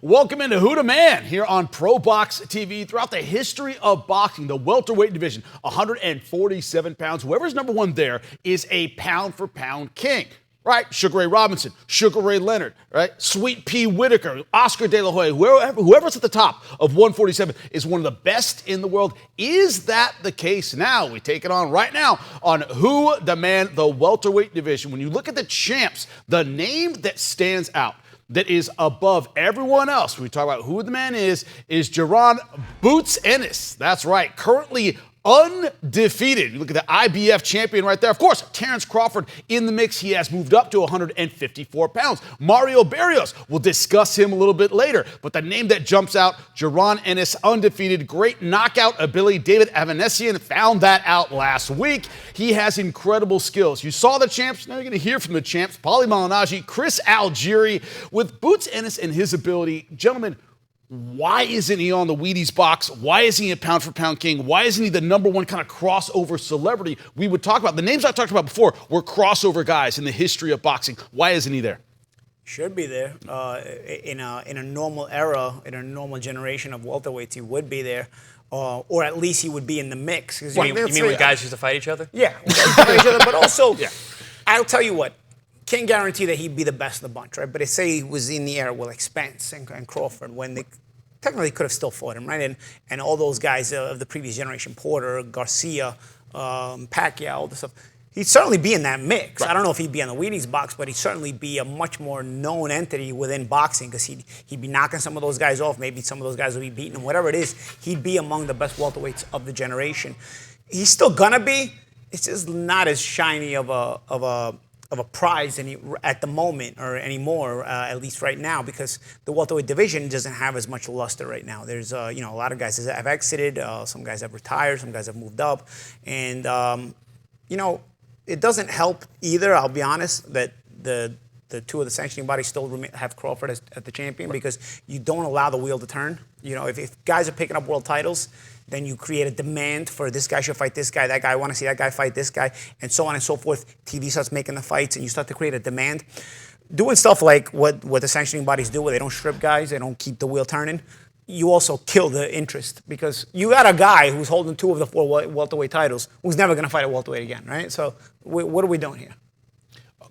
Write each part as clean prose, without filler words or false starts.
Welcome into Who the Man here on ProBox TV. Throughout the history of boxing, the welterweight division, 147 pounds. Whoever's number one there is a pound-for-pound king. Right? Sugar Ray Robinson, Sugar Ray Leonard, right? Sweet Pea Whitaker, Oscar De La Hoya, whoever's at the top of 147 is one of the best in the world. Is that the case now? We take it on right now on Who the Man, the welterweight division. When you look at the champs, the name that stands out, that is above everyone else, when we talk about who the man is Jaron Boots Ennis. That's right, currently undefeated. You look at the IBF champion right there. Of course, Terence Crawford in the mix. He has moved up to 154 pounds. Mario Barrios, we'll discuss him a little bit later. But the name that jumps out, Jaron Ennis, undefeated. Great knockout ability. David Avanesian found that out last week. He has incredible skills. You saw the champs. Now you're going to hear from the champs. Paulie Malignaggi, Chris Algieri. With Boots Ennis and his ability, gentlemen, why isn't he on the Wheaties box? Why isn't he a pound-for-pound king? Why isn't he the number one kind of crossover celebrity we would talk about? The names I talked about before were crossover guys in the history of boxing. Why isn't he there? Should be there. In a normal era, in a normal generation of welterweights, he would be there. Or at least he would be in the mix. You mean when guys used to fight each other? Yeah, fight each other, but also, yeah. I'll tell you what, can't guarantee that he'd be the best of the bunch, right? But they say he was in the era with like Spence and Crawford when they technically could have still fought him, right? And all those guys of the previous generation, Porter, Garcia, Pacquiao, all this stuff. He'd certainly be in that mix. Right. I don't know if he'd be on the Wheaties box, but he'd certainly be a much more known entity within boxing because he'd be knocking some of those guys off. Maybe some of those guys would be beating him. Whatever it is, he'd be among the best welterweights of the generation. He's still gonna be. It's just not as shiny of a prize at the moment or anymore, at least right now, because the welterweight division doesn't have as much luster right now. There's a lot of guys that have exited, some guys have retired, some guys have moved up, and it doesn't help either. I'll be honest that the two of the sanctioning bodies still have Crawford as the champion because you don't allow the wheel to turn. If guys are picking up world titles, then you create a demand for this guy should fight this guy, that guy, I want to see that guy fight this guy, and so on and so forth. TV starts making the fights, and you start to create a demand. Doing stuff like what the sanctioning bodies do, where they don't strip guys, they don't keep the wheel turning, you also kill the interest because you got a guy who's holding 2 of the 4 welterweight titles who's never going to fight at welterweight again, right? So what are we doing here?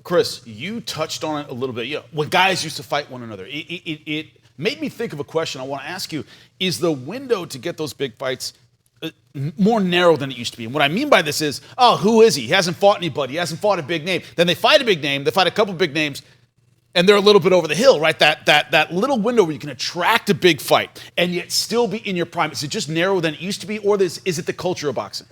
Chris, you touched on it a little bit. When guys used to fight one another, it made me think of a question I want to ask you. Is the window to get those big fights more narrow than it used to be? And what I mean by this is, who is he? He hasn't fought anybody. He hasn't fought a big name. Then they fight a big name. They fight a couple big names, and they're a little bit over the hill, right? That little window where you can attract a big fight and yet still be in your prime. Is it just narrower than it used to be, or is it the culture of boxing?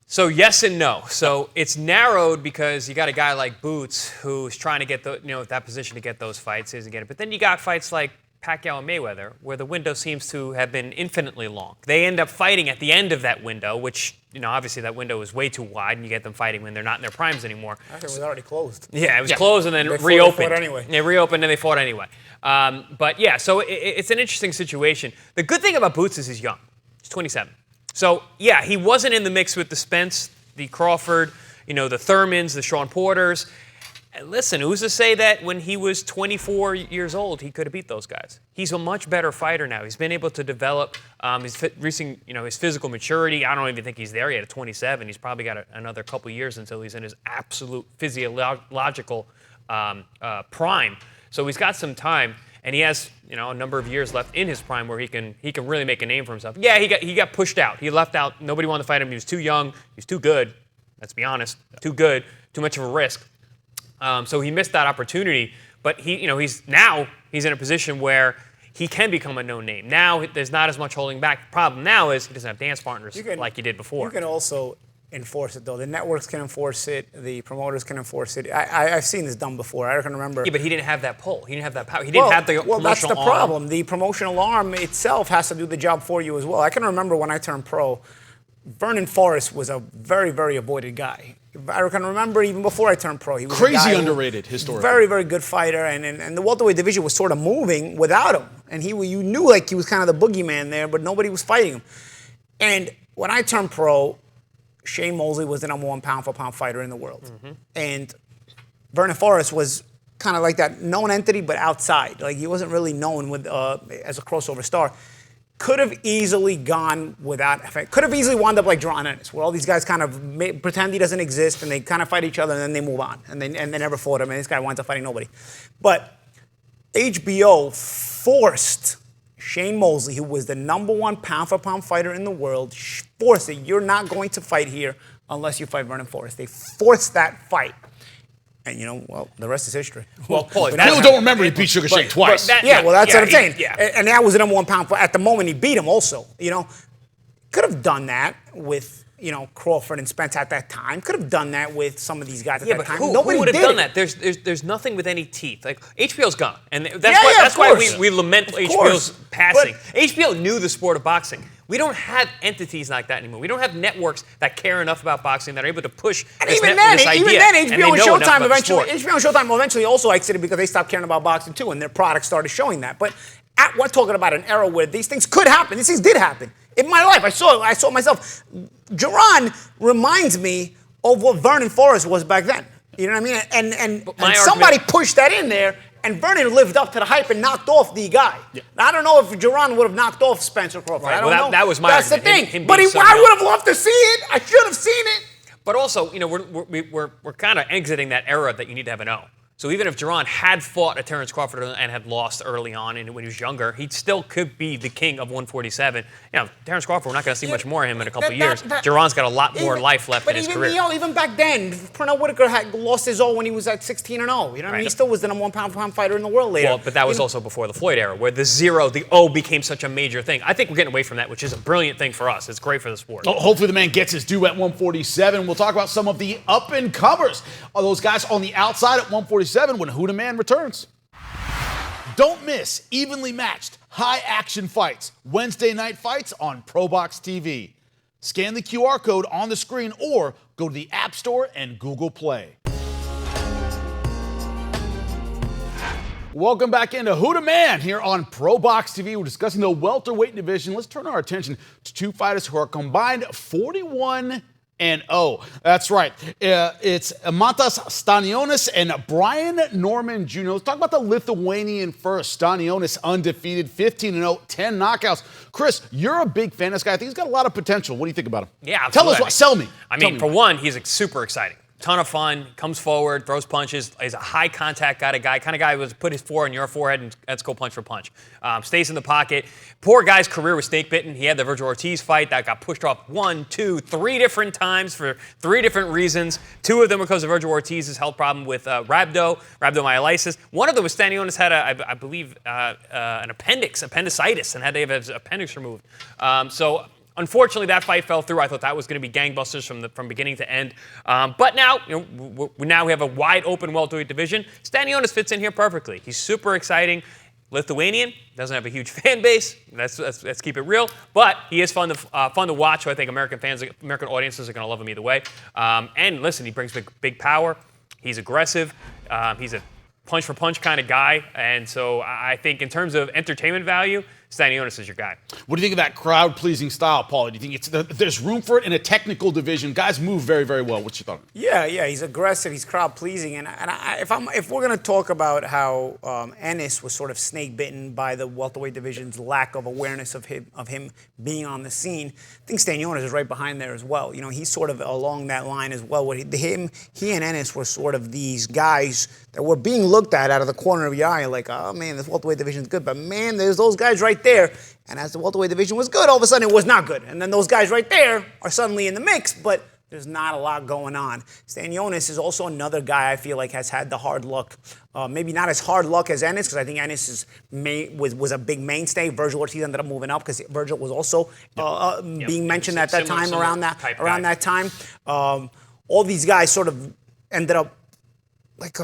So yes and no. So it's narrowed because you got a guy like Boots who's trying to get that position to get those fights, isn't getting it. But then you got fights like Pacquiao and Mayweather, where the window seems to have been infinitely long. They end up fighting at the end of that window, which, obviously that window is way too wide, and you get them fighting when they're not in their primes anymore. I think it was already closed. Yeah, it was closed and then reopened. They fought anyway. They reopened and they fought anyway. But yeah, so it's an interesting situation. The good thing about Boots is he's young. He's 27. So yeah, he wasn't in the mix with the Spence, the Crawford, the Thurmans, the Sean Porters. Listen, who's to say that when he was 24 years old, he could have beat those guys? He's a much better fighter now. He's been able to develop his physical maturity. I don't even think he's there yet at 27. He's probably got another couple years until he's in his absolute physiological prime. So he's got some time, and he has a number of years left in his prime where he can really make a name for himself. Yeah, he got pushed out. He left out. Nobody wanted to fight him. He was too young. He was too good. Let's be honest. Too good. Too much of a risk. So he missed that opportunity, but he's in a position where he can become a known name. Now there's not as much holding back. The problem now is he doesn't have dance partners like he did before. You can also enforce it, though. The networks can enforce it. The promoters can enforce it. I've seen this done before. I can remember. Yeah, but he didn't have that pull. He didn't have that power. He didn't have the promotional arm. Well, that's the problem. The promotional arm itself has to do the job for you as well. I can remember when I turned pro, Vernon Forrest was a very, very avoided guy. I can remember even before I turned pro. He was crazy underrated historically. Very, very good fighter, and the welterweight division was sort of moving without him. And you knew like he was kind of the boogeyman there, but nobody was fighting him. And when I turned pro, Shane Mosley was the #1 pound-for-pound fighter in the world. Mm-hmm. And Vernon Forrest was kind of like that known entity, but outside. Like he wasn't really known with as a crossover star. Could have easily gone without effect. Could have easily wound up like Stanionis, where all these guys kind of pretend he doesn't exist and they kind of fight each other and then they move on and they never fought him and this guy winds up fighting nobody. But HBO forced Shane Mosley, who was the #1 pound-for-pound fighter in the world, forced it. You're not going to fight here unless you fight Vernon Forrest. They forced that fight. And, well, the rest is history. Well, Paul, people don't remember he beat Sugar Shane twice. That's what I'm saying. And that was the #1 pound. At the moment, he beat him also. Could have done that with, Crawford and Spence at that time. Could have done that with some of these guys at that time. Nobody would have done that. There's nothing with any teeth. Like, HBO's gone. And that's why we lament HBO's passing. HBO knew the sport of boxing. We don't have entities like that anymore. We don't have networks that care enough about boxing that are able to push this idea. Even then, HBO and Showtime eventually also exited because they stopped caring about boxing too, and their products started showing that. But we're talking about an era where these things could happen. These things did happen in my life. I saw it myself. Duran reminds me of what Vernon Forrest was back then. You know what I mean? And somebody pushed that in there. And Vernon lived up to the hype and knocked off the guy. Yeah. Now, I don't know if Duran would have knocked off Spencer Crawford. Right. I don't know. That was my That's argument. the thing. But I would have loved to see it. I should have seen it. But also, we're kind of exiting that era that you need to have an O. So even if Duran had fought a Terence Crawford and had lost early on and when he was younger, he still could be the king of 147. Terence Crawford, we're not going to see much more of him in a couple of years. Duran's got a lot more life left in his career. Even back then, Pernell Whitaker had lost his O when he was at 16-0. You know what I mean? He still was the #1 pound-for-pound fighter in the world later. Well, but that was also before the Floyd era, where the O became such a major thing. I think we're getting away from that, which is a brilliant thing for us. It's great for the sport. Hopefully the man gets his due at 147. We'll talk about some of the up-and-comers. Are those guys on the outside at 147 when Huda Man returns? Don't miss evenly matched, high-action fights. Wednesday night fights on ProBox TV. Scan the QR code on the screen or go to the App Store and Google Play. Welcome back into Huda Man here on ProBox TV. We're discussing the welterweight division. Let's turn our attention to two fighters who are combined 41-0. That's right. It's Mantas Stanionis and Brian Norman Jr. Let's talk about the Lithuanian first. Stanionis undefeated, 15-0, 10 knockouts. Chris, you're a big fan of this guy. I think he's got a lot of potential. What do you think about him? Yeah, absolutely. Tell us what. Sell me. I mean, for one, he's super exciting. Ton of fun, comes forward, throws punches, is a high contact kind of guy who would put his forehead on your forehead and let's go punch for punch. Stays in the pocket. Poor guy's career was snake bitten. He had the Virgil Ortiz fight that got pushed off 1, 2, 3 different times for 3 different reasons. 2 of them because of Virgil Ortiz's health problem with rhabdomyolysis. One of them was Stanionis had I believe an appendicitis and had to have his appendix removed. Unfortunately, that fight fell through. I thought that was going to be gangbusters from beginning to end. But now, now we have a wide open welterweight division. Stanionis fits in here perfectly. He's super exciting. Lithuanian, doesn't have a huge fan base. Let's keep it real. But he is fun to watch. So I think American audiences are going to love him either way. And listen, he brings big power. He's aggressive. He's a punch-for-punch kind of guy. And so I think in terms of entertainment value, Stanionis is your guy. What do you think of that crowd-pleasing style, Paulie? Do you think there's room for it in a technical division? Guys move very, very well. What's your thought? Yeah, he's aggressive. He's crowd-pleasing. And if we're going to talk about how Ennis was sort of snake-bitten by the welterweight division's lack of awareness of him being on the scene, I think Stanionis is right behind there as well. He's sort of along that line as well. He and Ennis were sort of these guys that were being looked at out of the corner of your eye, like, oh man, this welterweight division is good, but man, there's those guys right there. And as the welterweight division was good, all of a sudden it was not good. And then those guys right there are suddenly in the mix, but there's not a lot going on. Stanionis is also another guy I feel like has had the hard luck. Maybe not as hard luck as Ennis, because I think Ennis was a big mainstay. Virgil Ortiz ended up moving up because Virgil was also being mentioned at that time, around that time. All these guys sort of ended up like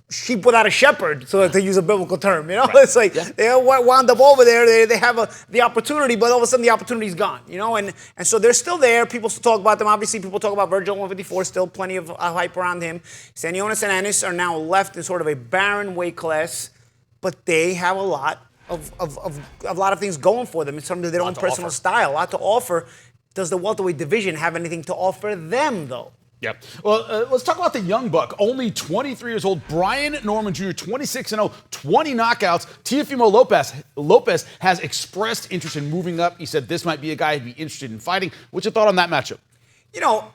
sheep without a shepherd, so to use a biblical term, Right. It's like they wound up over there. They have the opportunity, but all of a sudden the opportunity's gone, And so they're still there. People still talk about them. Obviously, people talk about Virgil 154. Still plenty of hype around him. Stanionis and Ennis are now left in sort of a barren weight class, but they have a lot of things going for them in terms of their own personal style, a lot to offer. Does the welterweight division have anything to offer them, though? Yep. Well, let's talk about the young buck. Only 23 years old, Brian Norman Jr., 26-0, 20 knockouts. Teofimo Lopez has expressed interest in moving up. He said this might be a guy he'd be interested in fighting. What's your thought on that matchup? You know,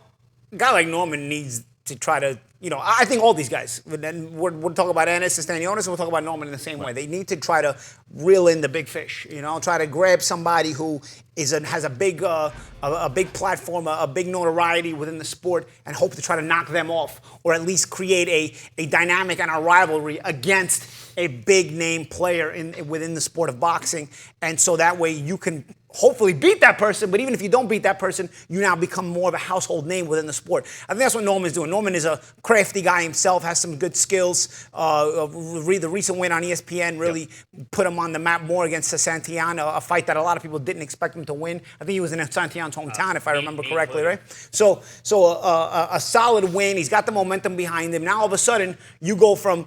a guy like Norman needs to try to, I think all these guys, then we'll talk about Ennis and Stanionis, and we'll talk about Norman in the same way. They need to try to reel in the big fish, try to grab somebody who has a big platform, a big notoriety within the sport, and hope to try to knock them off, or at least create a dynamic and a rivalry against a big name player within the sport of boxing. And so that way you can hopefully beat that person, but even if you don't beat that person, you now become more of a household name within the sport. I think that's what Norman's doing. Norman is a crafty guy himself, has some good skills. The recent win on ESPN really put him on the map more against Santillán, a fight that a lot of people didn't expect him to win. I think he was in Santillán's hometown, if I remember correctly, right? So a solid win. He's got the momentum behind him. Now all of a sudden, you go from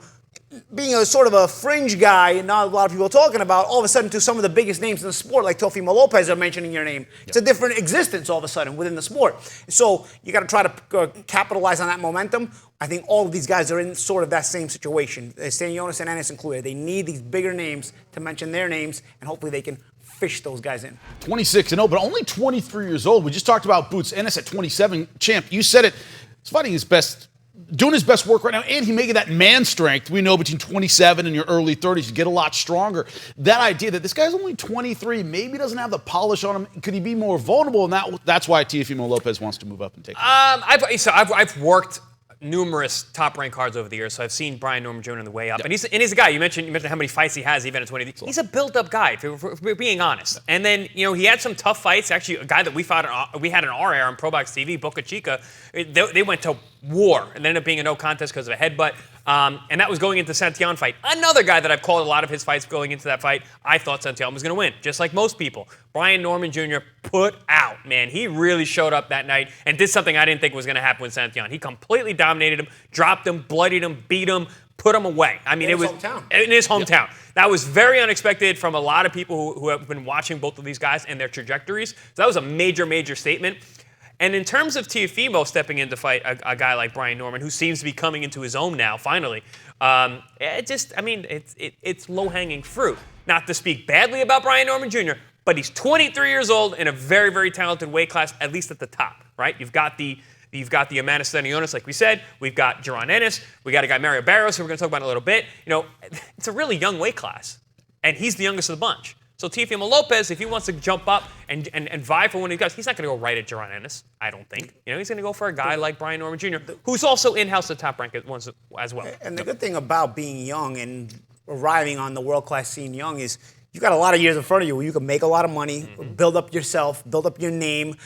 being a sort of a fringe guy, and not a lot of people are talking about, all of a sudden to some of the biggest names in the sport, like Teofimo Lopez are mentioning your name. It's a different existence all of a sudden within the sport. So you got to try to capitalize on that momentum. I think all of these guys are in sort of that same situation. Stanionis and Ennis included. They need these bigger names to mention their names, and hopefully they can fish those guys in. 26-0, but only 23 years old. We just talked about Boots Ennis at 27. Champ, you said it. He's fighting his best, doing his best work right now, and he's making that man strength. We know between 27 and your early 30s, you get a lot stronger. That idea that this guy's only 23, maybe doesn't have the polish on him. Could he be more vulnerable? And that's why Teofimo Lopez wants to move up and take him. I've worked numerous top-ranked cards over the years, so I've seen Brian Norman Jr. on the way up. Yep. And he's a guy, you mentioned how many fights he has even at 20. He's a built-up guy, if we're being honest. And then, he had some tough fights. Actually, a guy that we had in our era on ProBox TV, Boca Chica, they went to war and ended up being a no contest because of a headbutt. And that was going into Santillán fight. Another guy that I've called a lot of his fights going into that fight, I thought Santillán was going to win, just like most people. Brian Norman Jr. put out, man. He really showed up that night and did something I didn't think was going to happen with Santillán. He completely dominated him, dropped him, bloodied him, beat him, put him away. I mean, it was in his hometown. Yep. That was very unexpected from a lot of people who have been watching both of these guys and their trajectories. So that was a major, major statement. And in terms of Teofimo stepping in to fight a guy like Brian Norman, who seems to be coming into his own now, finally, it's low-hanging fruit. Not to speak badly about Brian Norman Jr., but he's 23 years old in a very, very talented weight class, at least at the top, right? You've got the Amanda Stanionis, like we said. We've got Jaron Ennis. We got a guy, Mario Barrios, who we're going to talk about in a little bit. It's a really young weight class, and he's the youngest of the bunch. So Teofimo Lopez, if he wants to jump up and vie for one of these guys, he's not going to go right at Jaron Ennis, I don't think. He's going to go for a guy like Brian Norman Jr., who's also in-house at top rank as well. And the good thing about being young and arriving on the world-class scene young is you've got a lot of years in front of you where you can make a lot of money, build up yourself, build up your name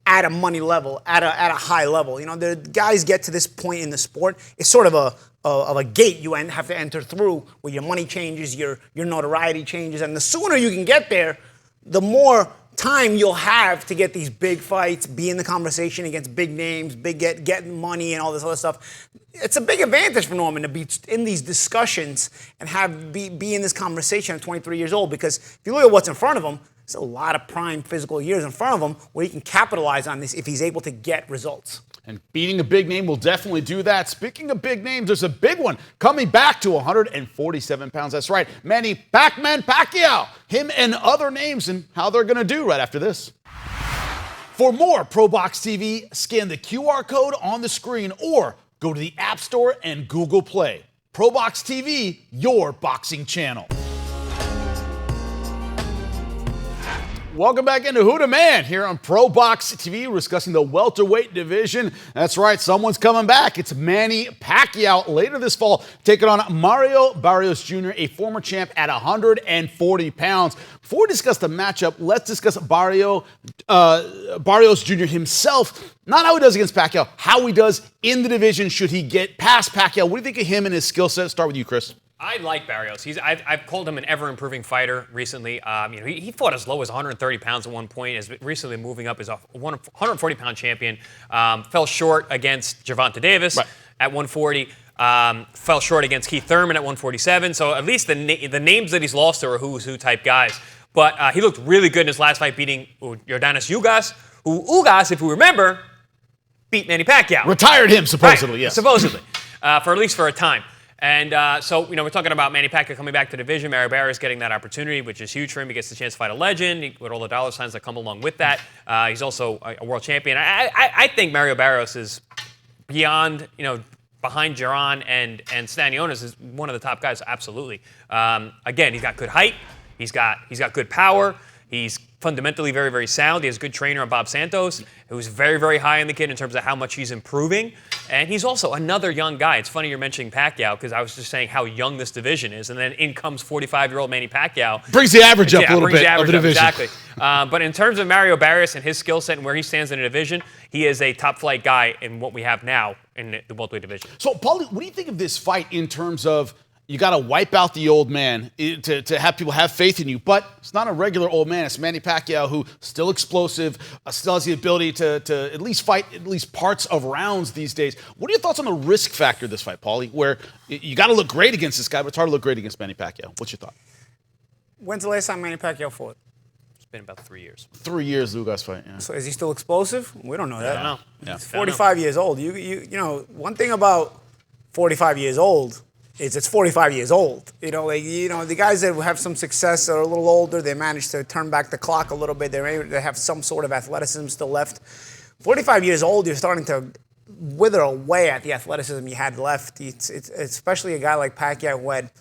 at a money level, at a high level. The guys get to this point in the sport, it's sort of a gate you have to enter through where your money changes, your notoriety changes, and the sooner you can get there, the more time you'll have to get these big fights, be in the conversation against big names, getting money and all this other stuff. It's a big advantage for Norman to be in these discussions and be in this conversation at 23 years old, because if you look at what's in front of him, there's a lot of prime physical years in front of him where he can capitalize on this if he's able to get results. And beating a big name will definitely do that. Speaking of big names, there's a big one coming back to 147 pounds. That's right, Manny Pacquiao. Him and other names and how they're going to do right after this. For more ProBox TV, scan the QR code on the screen or go to the App Store and Google Play. ProBox TV, your boxing channel. Welcome back into Who the Man here on ProBox TV. We're discussing the welterweight division. That's right, someone's coming back. It's Manny Pacquiao later this fall, taking on Mario Barrios Jr., a former champ at 140 pounds. Before we discuss the matchup, let's discuss Barrios Jr. himself. Not how he does against Pacquiao, how he does in the division should he get past Pacquiao. What do you think of him and his skill set? Start with you, Chris. I like Barrios. I've called him an ever-improving fighter recently. He fought as low as 130 pounds at one point. Is recently moving up as a 140-pound champion. Fell short against Gervonta Davis at 140. Fell short against Keith Thurman at 147. So at least the names that he's lost to are who's who type guys. But he looked really good in his last fight, beating Yordanis Ugas. Who Ugas, if we remember, beat Manny Pacquiao. Retired him, supposedly, right, yes. Supposedly, for at least for a time. And so, we're talking about Manny Pacquiao coming back to the division. Mario Barrios getting that opportunity, which is huge for him. He gets the chance to fight a legend with all the dollar signs that come along with that. He's also a world champion. I think Mario Barrios is beyond, behind Jaron and Stanionis is one of the top guys, absolutely. Again, he's got good height. He's got good power. He's fundamentally very, very sound. He has a good trainer on Bob Santos, who's very, very high on the kid in terms of how much he's improving. And he's also another young guy. It's funny you're mentioning Pacquiao because I was just saying how young this division is. And then in comes 45-year-old Manny Pacquiao. Brings the average up a little bit of the division. Exactly. But in terms of Mario Barrios and his skill set and where he stands in the division, he is a top-flight guy in what we have now in the welterweight division. So, Paulie, what do you think of this fight in terms of you got to wipe out the old man to have people have faith in you, but it's not a regular old man. It's Manny Pacquiao, who still explosive, still has the ability to at least fight at least parts of rounds these days. What are your thoughts on the risk factor of this fight, Paulie, where you got to look great against this guy, but it's hard to look great against Manny Pacquiao? What's your thought? When's the last time Manny Pacquiao fought? It's been about 3 years. 3 years, Lugas fight. Yeah. So is he still explosive? We don't know that. I don't know. Yeah. He's 45 years old. You know, one thing about 45 years old is it's 45 years old. The guys that have some success are a little older. They manage to turn back the clock a little bit. They have some sort of athleticism still left. 45 years old, you're starting to wither away at the athleticism you had left. It's especially a guy like Pacquiao who had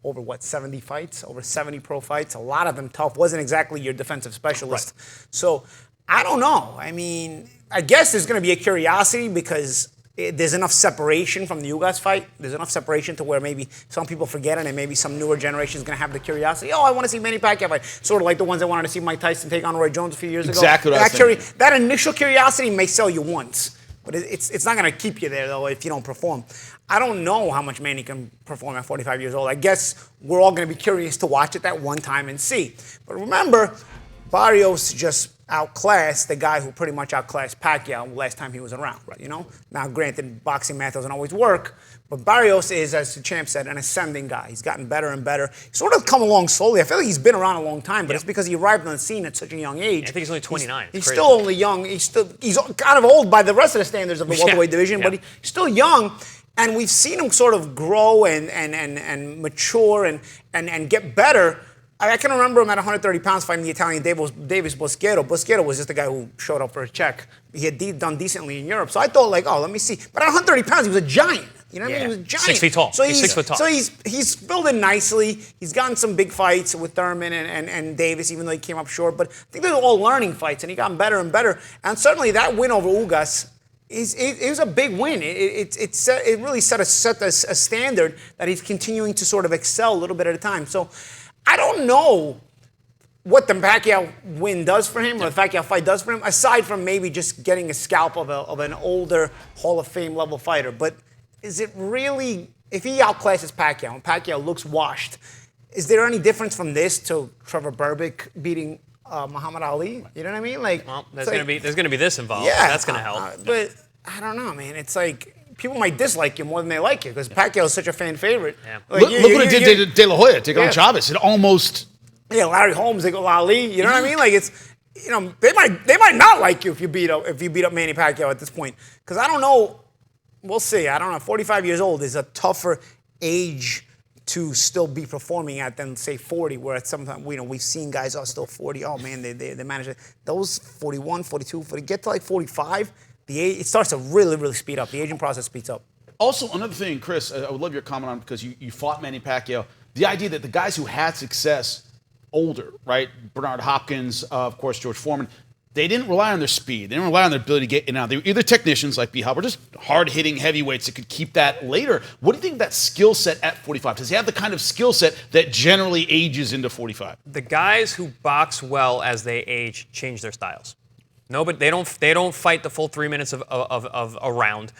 over 70 fights, over 70 pro fights. A lot of them tough. Wasn't exactly your defensive specialist. Right. So I don't know. I mean, I guess there's going to be a curiosity because there's enough separation from the Ugas fight. There's enough separation to where maybe some people forget it, and maybe some newer generation is going to have the curiosity. Oh, I want to see Manny Pacquiao fight. Sort of like the ones that wanted to see Mike Tyson take on Roy Jones a few years ago. Exactly what I was saying. That initial curiosity may sell you once, but it's not going to keep you there, though, if you don't perform. I don't know how much Manny can perform at 45 years old. I guess we're all going to be curious to watch it that one time and see. But remember, Barrios just outclassed the guy who pretty much outclassed Pacquiao last time he was around, Now, granted, boxing math doesn't always work, but Barrios is, as the champ said, an ascending guy. He's gotten better and better. He's sort of come along slowly. I feel like he's been around a long time, but it's because he arrived on the scene at such a young age. I think he's only 29. He's still only young. He's kind of old by the rest of the standards of the welterweight division, but he's still young. And we've seen him sort of grow and mature and get better. I can remember him at 130 pounds fighting the Italian Davis Boschero. Boschero was just the guy who showed up for a check. He had done decently in Europe. So I thought, let me see. But at 130 pounds, he was a giant. You know what I mean? He was a giant. 6 feet tall. So he's 6 foot tall. So he's building nicely. He's gotten some big fights with Thurman and Davis, even though he came up short. But I think they're all learning fights, and he got better and better. And certainly that win over Ugas, it was a big win. It really set a standard that he's continuing to sort of excel a little bit at a time. So I don't know what the Pacquiao win does for him or the Pacquiao fight does for him, aside from maybe just getting a scalp of an older Hall of Fame level fighter. But is it really, if he outclasses Pacquiao and Pacquiao looks washed, is there any difference from this to Trevor Berbick beating Muhammad Ali? You know what I mean? Well, there's gonna be this involved. Yeah, that's gonna help. But I don't know, man. It's like people might dislike you more than they like you because Pacquiao is such a fan favorite. Yeah. Look what it did to De La Hoya, taking on Chavez. It almost. Yeah, Larry Holmes, they go Ali. You know what I mean? They might not like you if you beat up Manny Pacquiao at this point. Because I don't know. We'll see. I don't know. 45 years old is a tougher age to still be performing at than say 40, where at some time we've seen guys are still 40. Oh man, they manage it. Those 41, 42, for to get to 45. It starts to really, really speed up. The aging process speeds up. Also, another thing, Chris, I would love your comment on because you fought Manny Pacquiao. The idea that the guys who had success older, right? Bernard Hopkins, of course, George Foreman, they didn't rely on their speed. They didn't rely on their ability to get in and out. They were either technicians like B-Hop or just hard-hitting heavyweights that could keep that later. What do you think of that skill set at 45? Does he have the kind of skill set that generally ages into 45? The guys who box well as they age change their styles. No, but they don't fight the full 3 minutes of a round.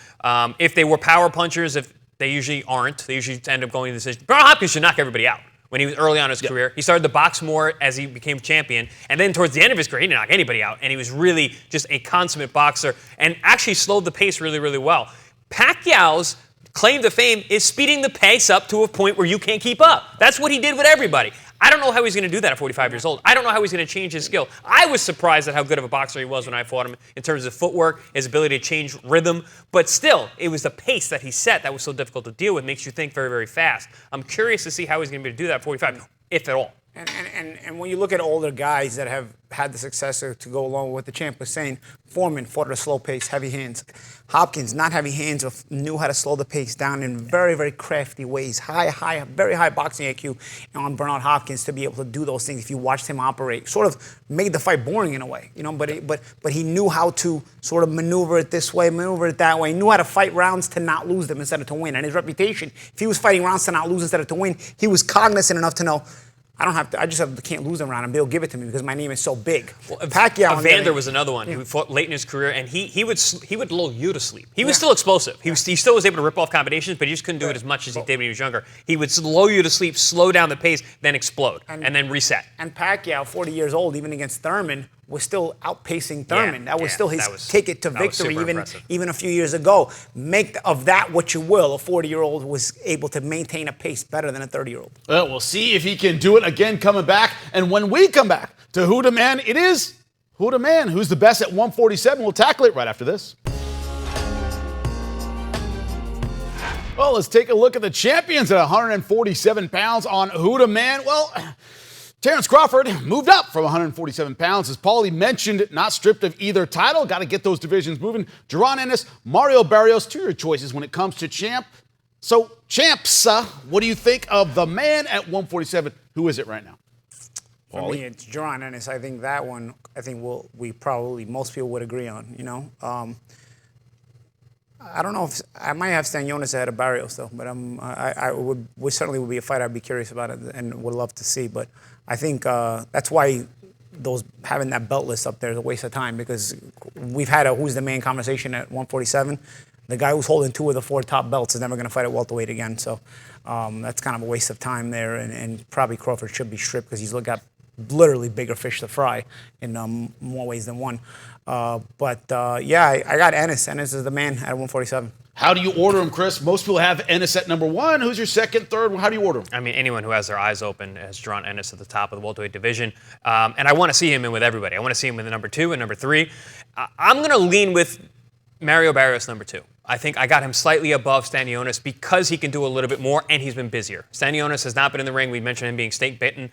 If they were power punchers, if they usually aren't, they usually end up going to the decision. Bernard Hopkins should knock everybody out when he was early on in his career. He started to box more as he became champion, and then towards the end of his career, he didn't knock anybody out, and he was really just a consummate boxer and actually slowed the pace really, really well. Pacquiao's claim to fame is speeding the pace up to a point where you can't keep up. That's what he did with everybody. I don't know how he's going to do that at 45 years old. I don't know how he's going to change his skill. I was surprised at how good of a boxer he was when I fought him in terms of footwork, his ability to change rhythm. But still, it was the pace that he set that was so difficult to deal with. Makes you think very, very fast. I'm curious to see how he's going to be able to do that at 45, if at all. And when you look at older guys that have had the success to go along with what the champ was saying, Foreman fought at a slow pace, heavy hands. Hopkins, not heavy hands, but knew how to slow the pace down in very, very crafty ways. Very high boxing IQ on Bernard Hopkins to be able to do those things. If you watched him operate, sort of made the fight boring in a way, you know. But he knew how to sort of maneuver it this way, maneuver it that way. He knew how to fight rounds to not lose them instead of to win. And his reputation, if he was fighting rounds to not lose instead of to win, he was cognizant enough to know, I can't lose a round, and they'll give it to me because my name is so big. Well, Pacquiao. Evander was another one who fought late in his career, and he would lull you to sleep. He was still explosive. He still was able to rip off combinations, but he just couldn't do it as much as he did when he was younger. He would lull you to sleep, slow down the pace, then explode, and then reset. And Pacquiao, 40 years old, even against Thurman, was still outpacing Thurman. That was still his ticket to victory, even a few years ago. Make of that what you will. A 40-year-old was able to maintain a pace better than a 30-year-old. Well, we'll see if he can do it again coming back. And when we come back to Who Da Man, it is Who Da Man. Who's the best at 147? We'll tackle it right after this. Well, let's take a look at the champions at 147 pounds on Who Da Man. Well, Terence Crawford moved up from 147 pounds. As Paulie mentioned, not stripped of either title. Got to get those divisions moving. Jaron Ennis, Mario Barrios, two of your choices when it comes to champ. So, champs, what do you think of the man at 147? Who is it right now? For me, it's Jaron Ennis. I think that one, most people would agree on, you know. I don't know if I might have Stanionis ahead of Barrios though, but I would certainly would be a fight I'd be curious about it and would love to see. But I think that's why having that belt list up there is a waste of time, because we've had a who's the man conversation at 147. The guy who's holding 2 of the 4 top belts is never going to fight at welterweight again. So that's kind of a waste of time there, and probably Crawford should be stripped because he's got literally bigger fish to fry in more ways than one. I got Ennis. Ennis is the man at 147. How do you order him, Chris? Most people have Ennis at number 1. Who's your second, third? How do you order him? I mean, anyone who has their eyes open has drawn Ennis at the top of the welterweight division. And I want to see him in with everybody. I want to see him with number 2 and number 3. I'm going to lean with Mario Barrios, number 2. I think I got him slightly above Stanionis because he can do a little bit more and he's been busier. Stanionis has not been in the ring. We mentioned him being snake bitten.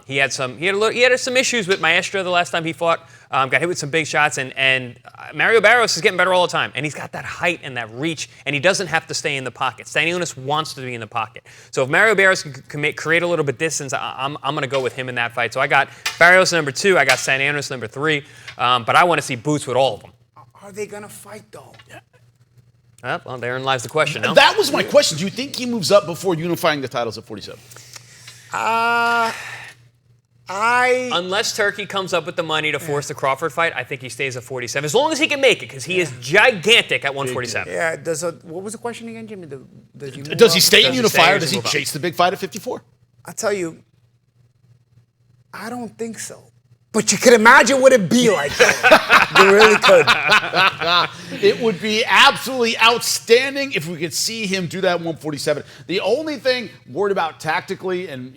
He had some issues with Maestro the last time he fought. Got hit with some big shots, and Mario Barrios is getting better all the time. And he's got that height and that reach, and he doesn't have to stay in the pocket. Stanionis wants to be in the pocket. So if Mario Barrios can create a little bit of distance, I'm going to go with him in that fight. So I got Barrios number 2. I got Stanionis number 3. But I want to see boots with all of them. Are they going to fight though? Yeah. Well, therein lies the question. No? That was my question. Do you think he moves up before unifying the titles at 47? Unless Turkey comes up with the money to force the Crawford fight, I think he stays at 47. As long as he can make it, because he is gigantic at 147. Yeah. What was the question again, Jimmy? Does he stay in unifier? Does he chase the big fight at 54? I'll tell you, I don't think so. But you could imagine what it'd be like. You really could. It would be absolutely outstanding if we could see him do that 147. The only thing worried about tactically, and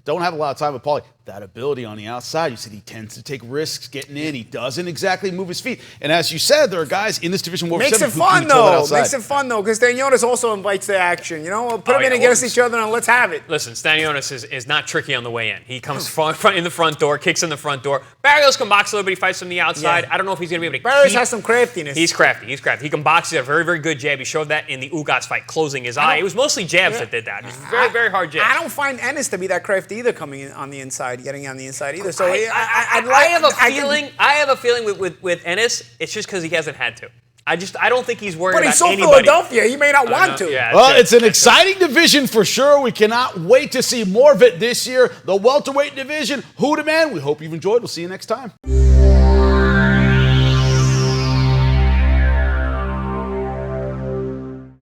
don't have a lot of time with Paulie, that ability on the outside. You said he tends to take risks getting in. He doesn't exactly move his feet. And as you said, there are guys in this division. Makes it fun though. Makes it fun though, because Stanionis also invites the action. Put them in against each other and let's have it. Listen, Stanionis is not tricky on the way in. He comes in the front door, kicks in the front door. Barrios can box a little bit. He fights from the outside. Yeah. I don't know if he's going to be able to. Barrios has some craftiness. He's crafty. He can box. He's a very, very good jab. He showed that in the Ugas fight, closing his eye. It was mostly jabs that did that. It was very, very hard jabs. I don't find Ennis to be that crafty either, coming in on the inside, getting on the inside either. So I have a feeling with Ennis. It's just because he hasn't had to. I don't think he's worried about anybody. But he's so Philadelphia, he may not want to. Yeah, well, it's an exciting division for sure. We cannot wait to see more of it this year. The welterweight division, Who Da Man. We hope you've enjoyed. We'll see you next time.